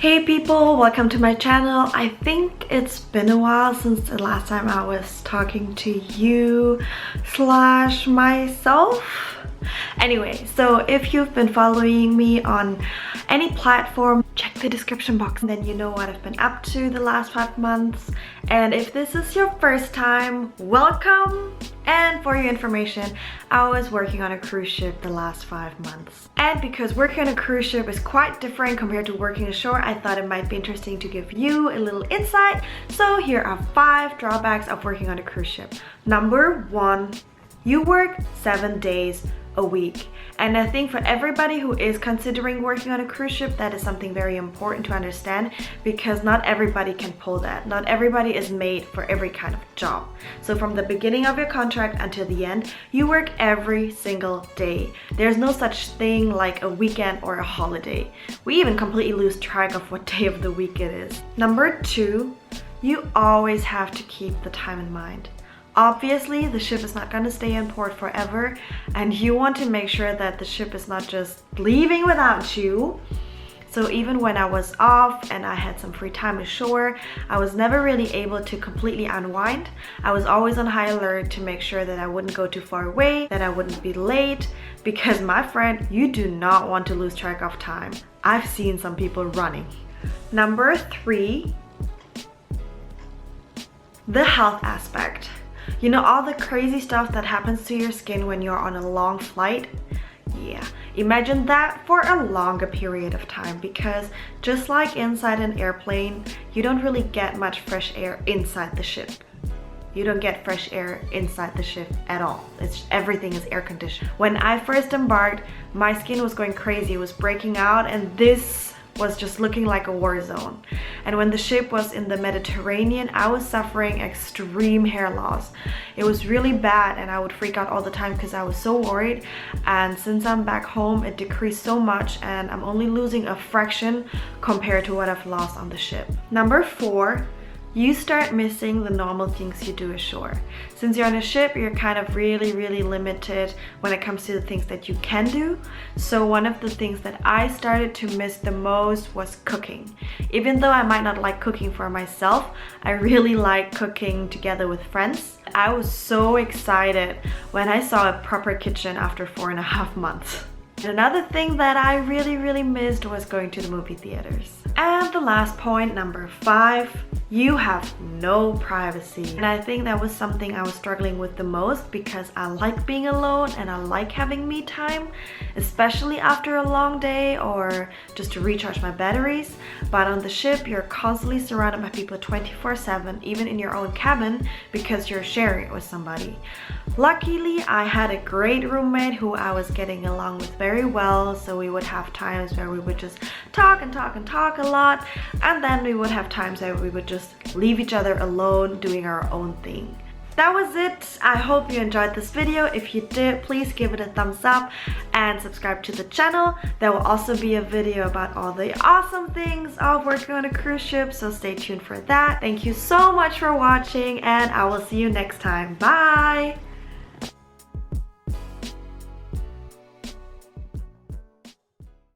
Hey people, welcome to my channel. I think it's been a while since the last time I was talking to you slash myself. Anyway, so if you've been following me on any platform, check the description box and then you know what I've been up to the last 5 months. And if this is your first time, welcome! And for your information, I was working on a cruise ship the last 5 months. And because working on a cruise ship is quite different compared to working ashore, I thought it might be interesting to give you a little insight. So here are 5 drawbacks of working on a cruise ship. Number 1, you work 7 days a week. And I think for everybody who is considering working on a cruise ship, that is something very important to understand, because not everybody can pull that. Not everybody is made for every kind of job. So from the beginning of your contract until the end, you work every single day. There's no such thing like a weekend or a holiday. We even completely lose track of what day of the week it is. Number 2, you always have to keep the time in mind. Obviously, the ship is not going to stay in port forever, and you want to make sure that the ship is not just leaving without you. So even when I was off and I had some free time ashore, I was never really able to completely unwind. I was always on high alert to make sure that I wouldn't go too far away, that I wouldn't be late, because my friend, you do not want to lose track of time. I've seen some people running. Number 3, the health aspect. You know, all the crazy stuff that happens to your skin when you're on a long flight? Yeah, imagine that for a longer period of time, because just like inside an airplane, you don't really get much fresh air inside the ship. You don't get fresh air inside the ship at all. Everything is air conditioned. When I first embarked, my skin was going crazy. It was breaking out, and this was just looking like a war zone. And when the ship was in the Mediterranean, I was suffering extreme hair loss. It was really bad, and I would freak out all the time because I was so worried. And since I'm back home, it decreased so much, and I'm only losing a fraction compared to what I've lost on the ship. Number 4, you start missing the normal things you do ashore. Since you're on a ship, you're kind of really limited when it comes to the things that you can do. So one of the things that I started to miss the most was cooking. Even though I might not like cooking for myself, I really like cooking together with friends. I was so excited when I saw a proper kitchen after 4.5 months. Another thing that I really missed was going to the movie theaters. And the last point, number 5, you have no privacy. And I think that was something I was struggling with the most, because I like being alone and I like having me time, especially after a long day or just to recharge my batteries. But on the ship, you're constantly surrounded by people 24/7, even in your own cabin, because you're sharing it with somebody. Luckily, I had a great roommate who I was getting along with very well, so we would have times where we would just talk a lot, and then we would have times where we would just leave each other alone doing our own thing. That was it. I hope you enjoyed this video. If you did, please give it a thumbs up and subscribe to the channel. There will also be a video about all the awesome things of working on a cruise ship, so stay tuned for that. Thank you so much for watching, and I will see you next time. Bye!